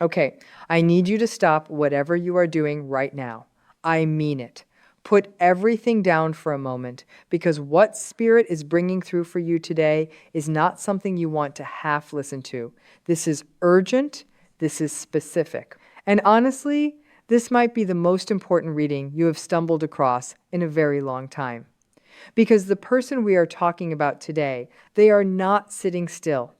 Okay, I need you to stop whatever you are doing right now. I mean it. Put everything down for a moment because what Spirit is bringing through for you today is not something you want to half listen to. This is urgent. This is specific. And honestly, this might be the most important reading you have stumbled across in a very long time. Because the person we are talking about today, they are not sitting still.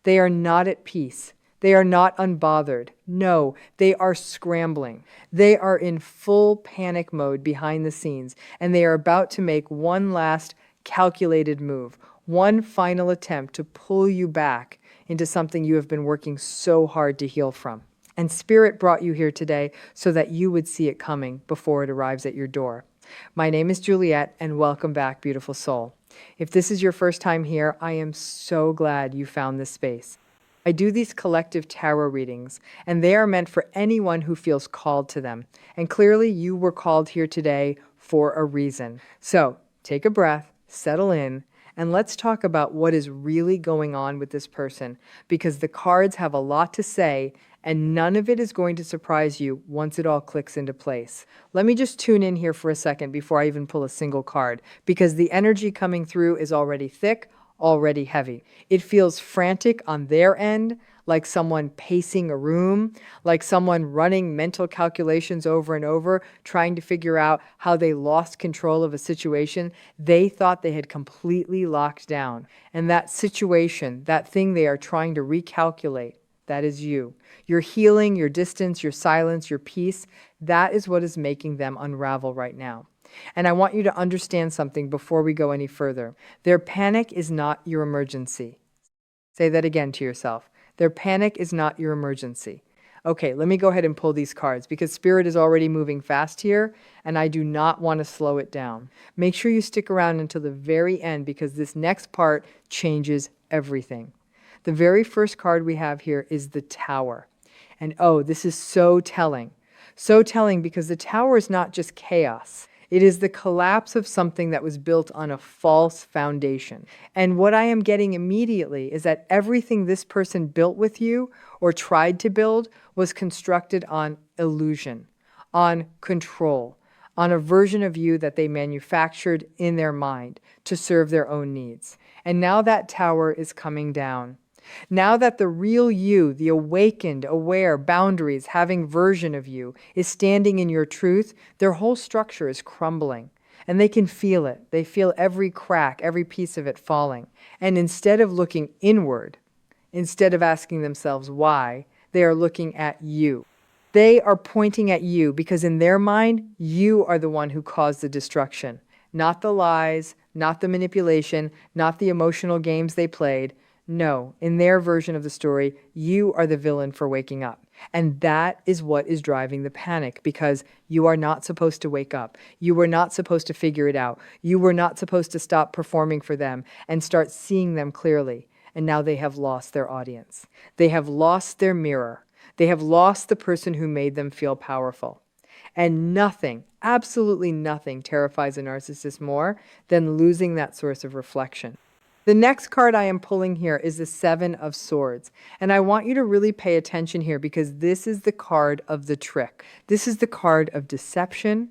They are not at peace. They are not unbothered. No, they are scrambling. They are in full panic mode behind the scenes, and they are about to make one last calculated move, one final attempt to pull you back into something you have been working so hard to heal from. And Spirit brought you here today so that you would see it coming before it arrives at your door. My name is Juliet, and welcome back, beautiful soul. If this is your first time here, I am so glad you found this space. I do these collective tarot readings, and they are meant for anyone who feels called to them. And clearly, you were called here today for a reason. So take a breath, settle in, and let's talk about what is really going on with this person, because the cards have a lot to say, and none of it is going to surprise you once it all clicks into place. Let me just tune in here for a second before I even pull a single card, because the energy coming through is already thick, already heavy. It feels frantic on their end, like someone pacing a room, like someone running mental calculations over and over, trying to figure out how they lost control of a situation they thought they had completely locked down. And that situation, that thing they are trying to recalculate, that is you. Your healing, your distance, your silence, your peace, that is what is making them unravel right now. And I want you to understand something before we go any further. Their panic is not your emergency. Say that again to yourself. Their panic is not your emergency. Okay, let me go ahead and pull these cards because Spirit is already moving fast here and I do not want to slow it down. Make sure you stick around until the very end because this next part changes everything. The very first card we have here is the Tower. And oh, this is so telling. So telling because the Tower is not just chaos. It is the collapse of something that was built on a false foundation. And what I am getting immediately is that everything this person built with you or tried to build was constructed on illusion, on control, on a version of you that they manufactured in their mind to serve their own needs. And now that tower is coming down. Now that the real you, the awakened, aware, boundaries, having version of you is standing in your truth, their whole structure is crumbling. And they can feel it. They feel every crack, every piece of it falling. And instead of looking inward, instead of asking themselves why, they are looking at you. They are pointing at you because in their mind, you are the one who caused the destruction. Not the lies, not the manipulation, not the emotional games they played. No, in their version of the story, you are the villain for waking up. And that is what is driving the panic because you are not supposed to wake up. You were not supposed to figure it out. You were not supposed to stop performing for them and start seeing them clearly. And now they have lost their audience. They have lost their mirror. They have lost the person who made them feel powerful. And nothing, absolutely nothing terrifies a narcissist more than losing that source of reflection. The next card I am pulling here is the Seven of Swords. And I want you to really pay attention here because this is the card of the trick. This is the card of deception,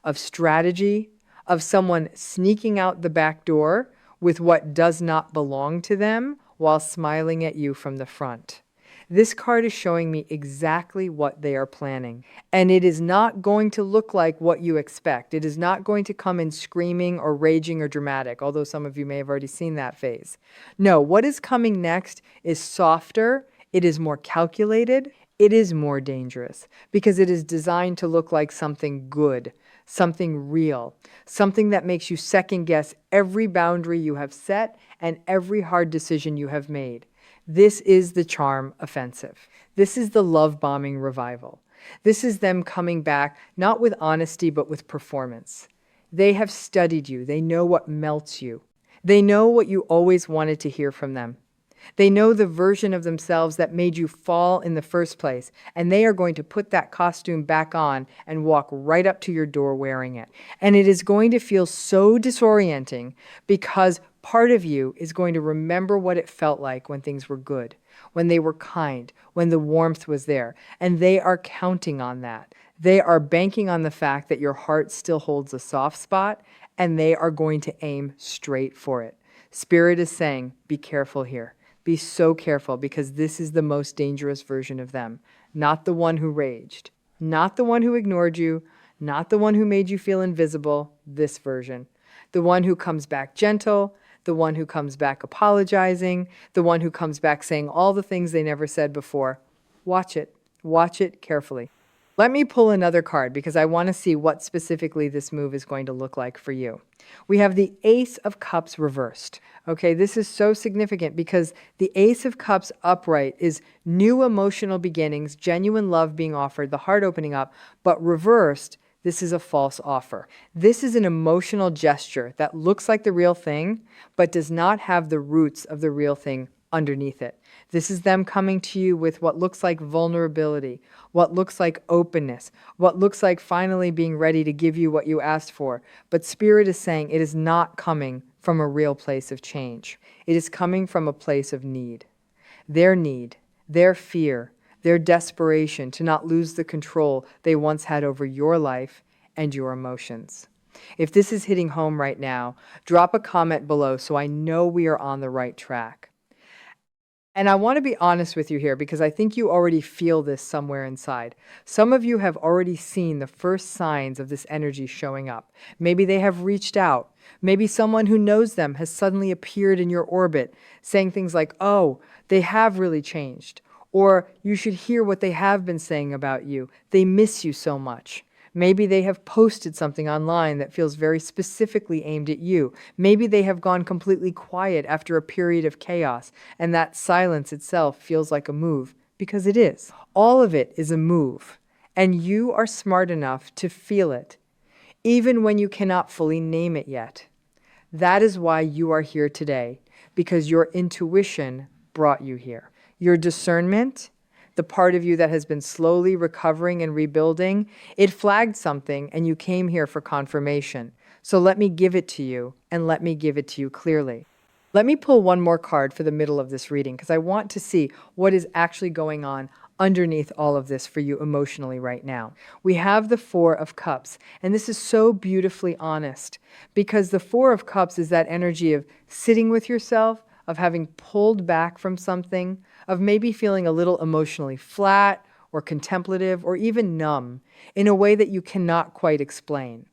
of strategy, of someone sneaking out the back door with what does not belong to them while smiling at you from the front. This card is showing me exactly what they are planning. And it is not going to look like what you expect. It is not going to come in screaming or raging or dramatic, although some of you may have already seen that phase. No, what is coming next is softer, it is more calculated, it is more dangerous, because it is designed to look like something good, something real, something that makes you second guess every boundary you have set and every hard decision you have made. This is the charm offensive. This is the love bombing revival. This is them coming back, not with honesty, but with performance. They have studied you. They know what melts you. They know what you always wanted to hear from them. They know the version of themselves that made you fall in the first place, and they are going to put that costume back on and walk right up to your door wearing it. And it is going to feel so disorienting because part of you is going to remember what it felt like when things were good. when they were kind, when the warmth was there, and they are counting on that. They are banking on the fact that your heart still holds a soft spot, and they are going to aim straight for it. Spirit is saying, be careful here. Be so careful, because this is the most dangerous version of them. Not the one who raged, not the one who ignored you, not the one who made you feel invisible, this version. The one who comes back gentle, the one who comes back apologizing, the one who comes back saying all the things they never said before. Watch it carefully. Let me pull another card because I want to see what specifically this move is going to look like for you. We have the Ace of Cups reversed. Okay, this is so significant because the Ace of Cups upright is new emotional beginnings, genuine love being offered, the heart opening up, but reversed, this is a false offer. This is an emotional gesture that looks like the real thing, but does not have the roots of the real thing underneath it. This is them coming to you with what looks like vulnerability, what looks like openness, what looks like finally being ready to give you what you asked for. But Spirit is saying it is not coming from a real place of change. It is coming from a place of need, their fear, their desperation to not lose the control they once had over your life and your emotions. If this is hitting home right now, drop a comment below so I know we are on the right track. And I want to be honest with you here because I think you already feel this somewhere inside. Some of you have already seen the first signs of this energy showing up. Maybe they have reached out. Maybe someone who knows them has suddenly appeared in your orbit saying things like, oh, they have really changed. Or you should hear what they have been saying about you. They miss you so much. Maybe they have posted something online that feels very specifically aimed at you. Maybe they have gone completely quiet after a period of chaos, and that silence itself feels like a move, because it is. All of it is a move, and you are smart enough to feel it, even when you cannot fully name it yet. That is why you are here today, because your intuition brought you here. Your discernment, the part of you that has been slowly recovering and rebuilding, it flagged something and you came here for confirmation. So let me give it to you, and let me give it to you clearly. Let me pull one more card for the middle of this reading because I want to see what is actually going on underneath all of this for you emotionally right now. We have the Four of Cups, and this is so beautifully honest because the Four of Cups is that energy of sitting with yourself, of having pulled back from something, of maybe feeling a little emotionally flat or contemplative or even numb in a way that you cannot quite explain.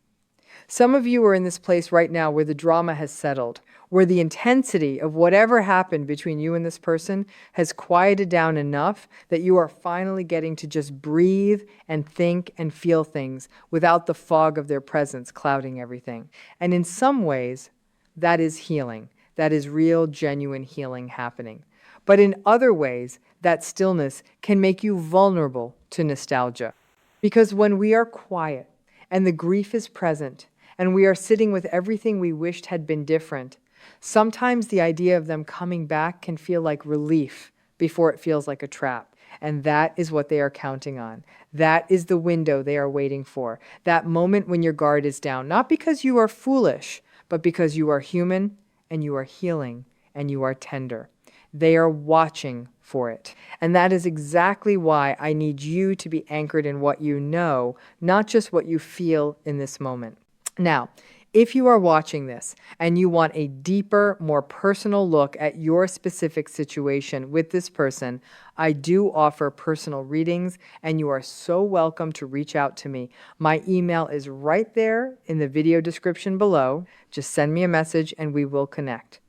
Some of you are in this place right now where the drama has settled, where the intensity of whatever happened between you and this person has quieted down enough that you are finally getting to just breathe and think and feel things without the fog of their presence clouding everything. And in some ways, that is healing. That is real, genuine healing happening. But in other ways, that stillness can make you vulnerable to nostalgia. Because when we are quiet and the grief is present and we are sitting with everything we wished had been different, sometimes the idea of them coming back can feel like relief before it feels like a trap. And that is what they are counting on. That is the window they are waiting for. That moment when your guard is down, not because you are foolish, but because you are human and you are healing and you are tender. They are watching for it. And that is exactly why I need you to be anchored in what you know, not just what you feel in this moment. Now, if you are watching this and you want a deeper, more personal look at your specific situation with this person, I do offer personal readings, and you are so welcome to reach out to me. My email is right there in the video description below. Just send me a message and we will connect.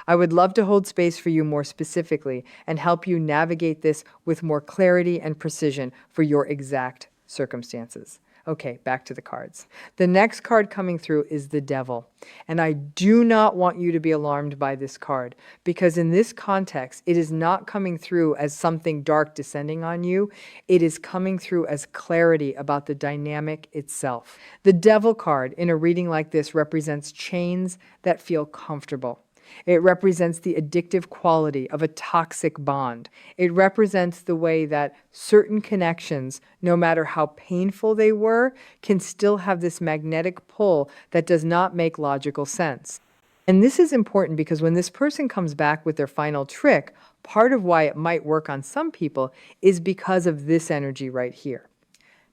I would love to hold space for you more specifically and help you navigate this with more clarity and precision for your exact circumstances. Okay, back to the cards. The next card coming through is the Devil. And I do not want you to be alarmed by this card because in this context, it is not coming through as something dark descending on you. It is coming through as clarity about the dynamic itself. The Devil card in a reading like this represents chains that feel comfortable. It represents the addictive quality of a toxic bond. It represents the way that certain connections, no matter how painful they were, can still have this magnetic pull that does not make logical sense. And this is important because when this person comes back with their final trick, Part of why it might work on some people is because of this energy right here.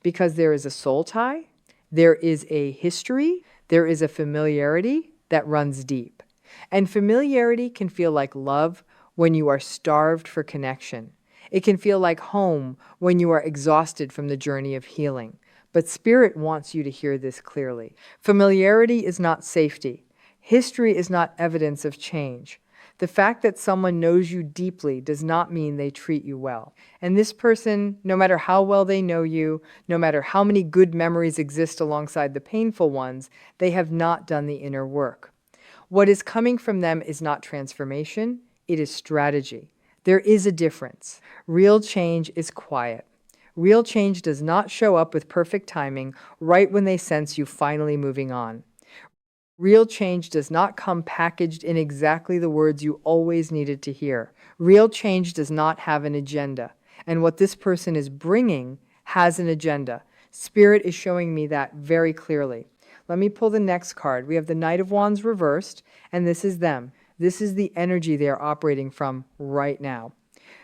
Because there is a soul tie, there is a history, there is a familiarity that runs deep. And familiarity can feel like love when you are starved for connection. It can feel like home when you are exhausted from the journey of healing. But Spirit wants you to hear this clearly. Familiarity is not safety. History is not evidence of change. The fact that someone knows you deeply does not mean they treat you well. And this person, no matter how well they know you, no matter how many good memories exist alongside the painful ones, they have not done the inner work. What is coming from them is not transformation, it is strategy. There is a difference. Real change is quiet. Real change does not show up with perfect timing right when they sense you finally moving on. Real change does not come packaged in exactly the words you always needed to hear. Real change does not have an agenda. And what this person is bringing has an agenda. Spirit is showing me that very clearly. Let me pull the next card. We have the Knight of Wands reversed, and this is them. This is the energy they are operating from right now.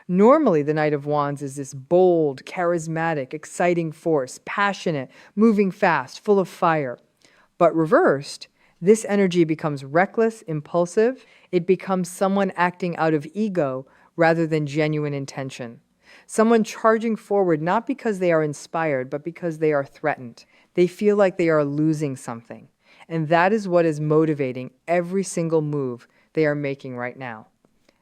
Normally, the Knight of Wands is this bold, charismatic, exciting force, passionate, moving fast, full of fire. But reversed, this energy becomes reckless, impulsive. It becomes someone acting out of ego rather than genuine intention. Someone charging forward not because they are inspired, but because they are threatened. They feel like they are losing something. And that is what is motivating every single move they are making right now.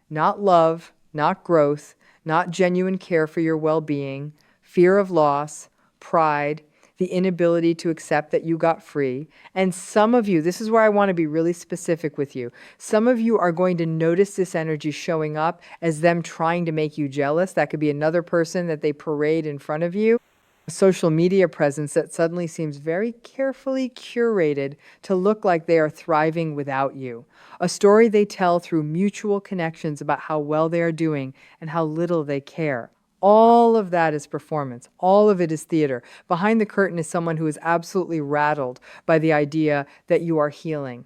Not love, not growth, not genuine care for your well-being, fear of loss, pride, the inability to accept that you got free. And some of you, this is where I want to be really specific with you. Some of you are going to notice this energy showing up as them trying to make you jealous. That could be another person that they parade in front of you. A social media presence that suddenly seems very carefully curated to look like they are thriving without you. A story they tell through mutual connections about how well they are doing and how little they care. All of that is performance. All of it is theater. Behind the curtain is someone who is absolutely rattled by the idea that you are healing,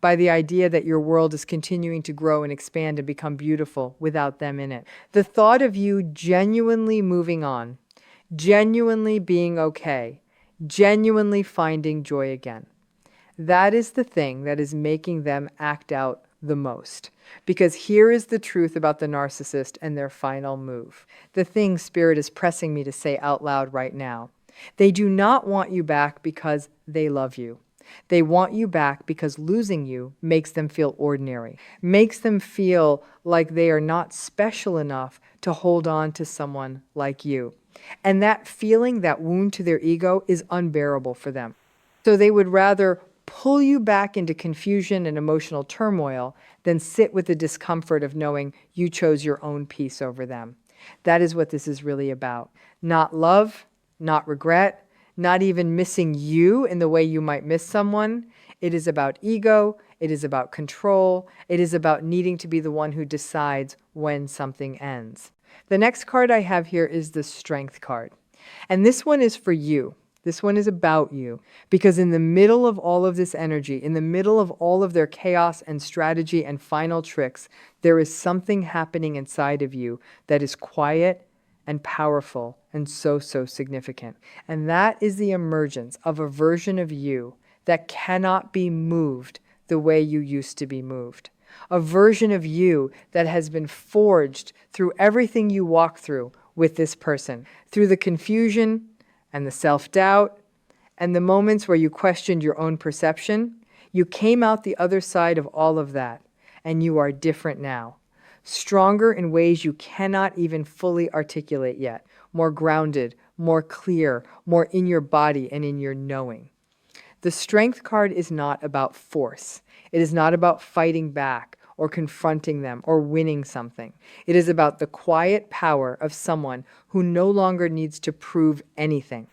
by the idea that your world is continuing to grow and expand and become beautiful without them in it. The thought of you genuinely moving on, genuinely being okay, genuinely finding joy again. That is the thing that is making them act out the most. Because here is the truth about the narcissist and their final move. The thing Spirit is pressing me to say out loud right now. They do not want you back because they love you. They want you back because losing you makes them feel ordinary, makes them feel like they are not special enough to hold on to someone like you. And that feeling, that wound to their ego, is unbearable for them. So they would rather pull you back into confusion and emotional turmoil than sit with the discomfort of knowing you chose your own peace over them. That is what this is really about. Not love, not regret, not even missing you in the way you might miss someone. It is about ego. It is about control. It is about needing to be the one who decides when something ends. The next card I have here is the Strength card. And this one is for you. This one is about you, because in the middle of all of this energy, in the middle of all of their chaos and strategy and final tricks, there is something happening inside of you that is quiet and powerful and so significant. And that is the emergence of a version of you that cannot be moved the way you used to be moved. A version of you that has been forged through everything you walk through with this person, through the confusion and the self-doubt, and the moments where you questioned your own perception. You came out the other side of all of that, and you are different now. Stronger in ways you cannot even fully articulate yet. More grounded, more clear, more in your body and in your knowing. The Strength card is not about force. It is not about fighting back or confronting them or winning something. It is about the quiet power of someone who no longer needs to prove anything.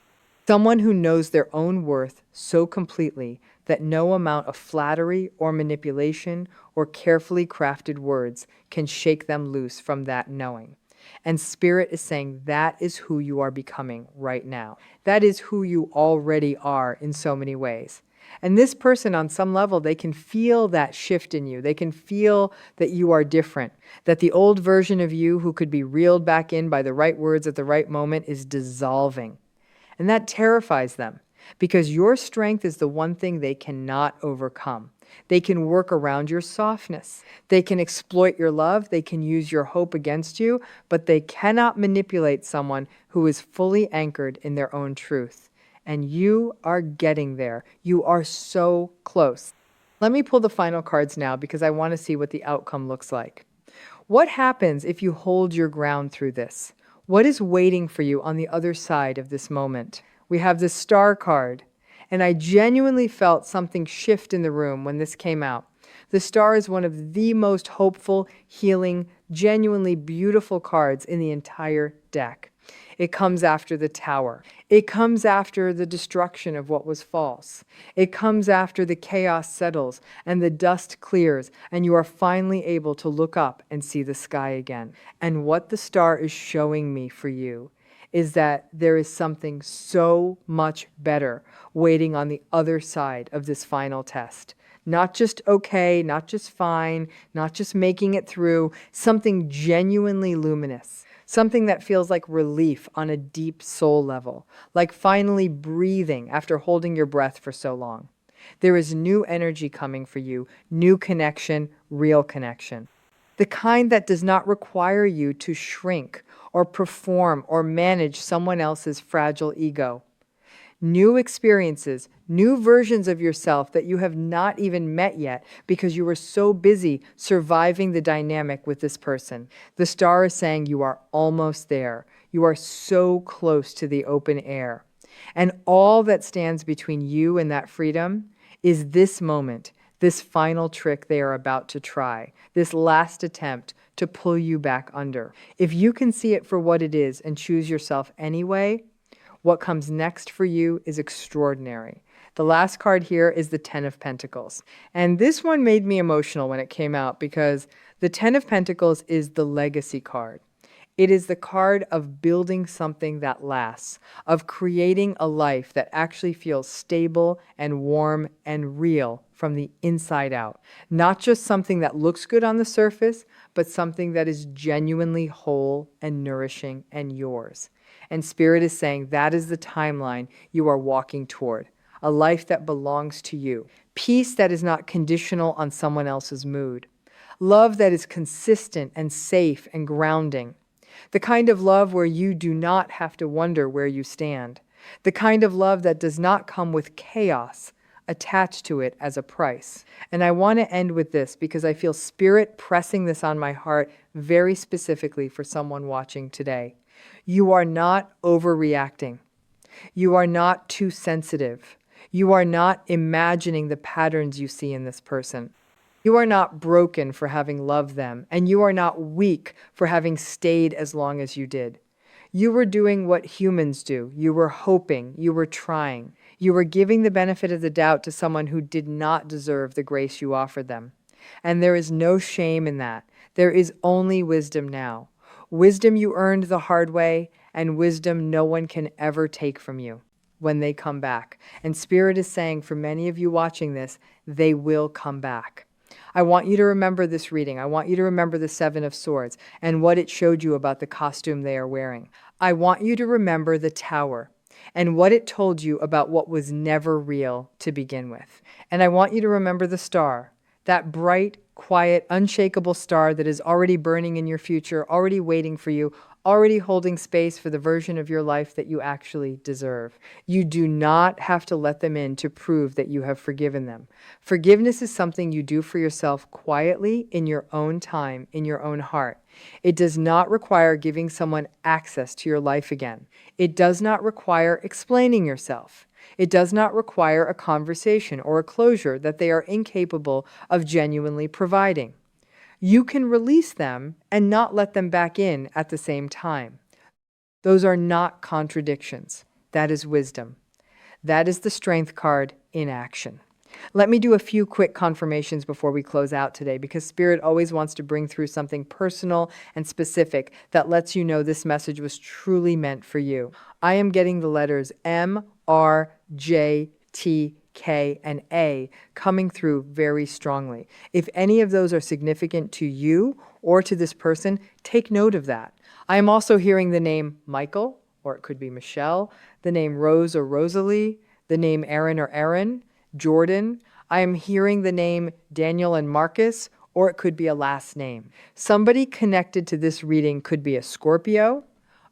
Someone who knows their own worth so completely that no amount of flattery or manipulation or carefully crafted words can shake them loose from that knowing. And Spirit is saying that is who you are becoming right now. That is who you already are in so many ways. And this person, on some level, they can feel that shift in you. They can feel that you are different, that the old version of you who could be reeled back in by the right words at the right moment is dissolving. And that terrifies them because your strength is the one thing they cannot overcome. They can work around your softness. They can exploit your love. They can use your hope against you, but they cannot manipulate someone who is fully anchored in their own truth. And you are getting there. You are so close. Let me pull the final cards now because I want to see what the outcome looks like. What happens if you hold your ground through this? What is waiting for you on the other side of this moment? We have the Star card. And I genuinely felt something shift in the room when this came out. The Star is one of the most hopeful, healing, genuinely beautiful cards in the entire deck. It comes after the Tower. It comes after the destruction of what was false. It comes after the chaos settles and the dust clears and you are finally able to look up and see the sky again. And what the Star is showing me for you is that there is something so much better waiting on the other side of this final test. Not just okay, not just fine, not just making it through, something genuinely luminous, something that feels like relief on a deep soul level, like finally breathing after holding your breath for so long. There is new energy coming for you, new connection, real connection. The kind that does not require you to shrink or perform or manage someone else's fragile ego. New experiences, new versions of yourself that you have not even met yet because you were so busy surviving the dynamic with this person. The Star is saying you are almost there. You are so close to the open air. And all that stands between you and that freedom is this moment, this final trick they are about to try, this last attempt to pull you back under. If you can see it for what it is and choose yourself anyway, what comes next for you is extraordinary. The last card here is the Ten of Pentacles. And this one made me emotional when it came out because the Ten of Pentacles is the legacy card. It is the card of building something that lasts, of creating a life that actually feels stable and warm and real from the inside out. Not just something that looks good on the surface, but something that is genuinely whole and nourishing and yours. And Spirit is saying that is the timeline you are walking toward, a life that belongs to you, peace that is not conditional on someone else's mood, love that is consistent and safe and grounding, the kind of love where you do not have to wonder where you stand, the kind of love that does not come with chaos attached to it as a price. And I want to end with this because I feel Spirit pressing this on my heart very specifically for someone watching today. You are not overreacting. You are not too sensitive. You are not imagining the patterns you see in this person. You are not broken for having loved them, and you are not weak for having stayed as long as you did. You were doing what humans do. You were hoping. You were trying. You were giving the benefit of the doubt to someone who did not deserve the grace you offered them. And there is no shame in that. There is only wisdom now. Wisdom you earned the hard way, and wisdom no one can ever take from you when they come back. And Spirit is saying for many of you watching this, they will come back. I want you to remember this reading. I want you to remember the Seven of Swords and what it showed you about the costume they are wearing. I want you to remember the Tower and what it told you about what was never real to begin with. And I want you to remember the Star, that bright, quiet, unshakable star that is already burning in your future, already waiting for you, already holding space for the version of your life that you actually deserve. You do not have to let them in to prove that you have forgiven them. Forgiveness is something you do for yourself quietly in your own time, in your own heart. It does not require giving someone access to your life again. It does not require explaining yourself. It does not require a conversation or a closure that they are incapable of genuinely providing. You can release them and not let them back in at the same time. Those are not contradictions. That is wisdom. That is the Strength card in action. Let me do a few quick confirmations before we close out today, because Spirit always wants to bring through something personal and specific that lets you know this message was truly meant for you. I am getting the letters M, R, J, T, K, and A coming through very strongly. If any of those are significant to you or to this person, take note of that. I am also hearing the name Michael, or it could be Michelle, the name Rose or Rosalie, the name Aaron or Aaron, Jordan. I am hearing the name Daniel and Marcus, or it could be a last name. Somebody connected to this reading could be a Scorpio,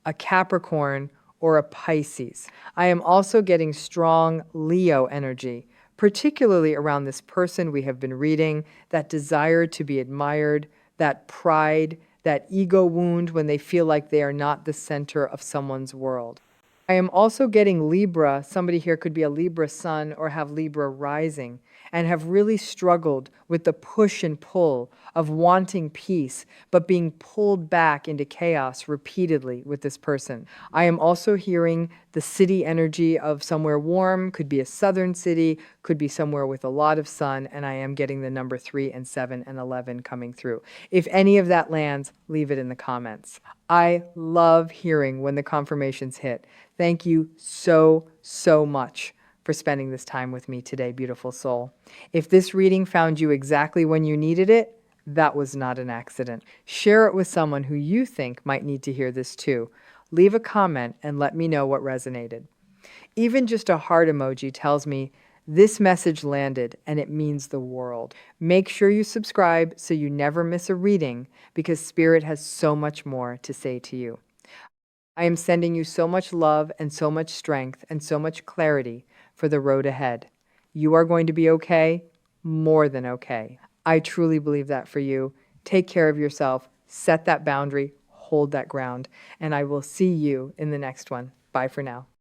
a Capricorn, or a Pisces. I am also getting strong Leo energy, particularly around this person we have been reading, that desire to be admired, that pride, that ego wound when they feel like they are not the center of someone's world. I am also getting Libra. Somebody here could be a Libra sun or have Libra rising and have really struggled with the push and pull of wanting peace, but being pulled back into chaos repeatedly with this person. I am also hearing the city energy of somewhere warm, could be a southern city, could be somewhere with a lot of sun, and I am getting the number 3 and 7 and 11 coming through. If any of that lands, leave it in the comments. I love hearing when the confirmations hit. Thank you so, so much for spending this time with me today, beautiful soul. If this reading found you exactly when you needed it, that was not an accident. Share it with someone who you think might need to hear this too. Leave a comment and let me know what resonated. Even just a heart emoji tells me this message landed and it means the world. Make sure you subscribe so you never miss a reading, because Spirit has so much more to say to you. I am sending you so much love and so much strength and so much clarity for the road ahead. You are going to be okay, more than okay. I truly believe that for you. Take care of yourself, set that boundary, hold that ground, and I will see you in the next one. Bye for now.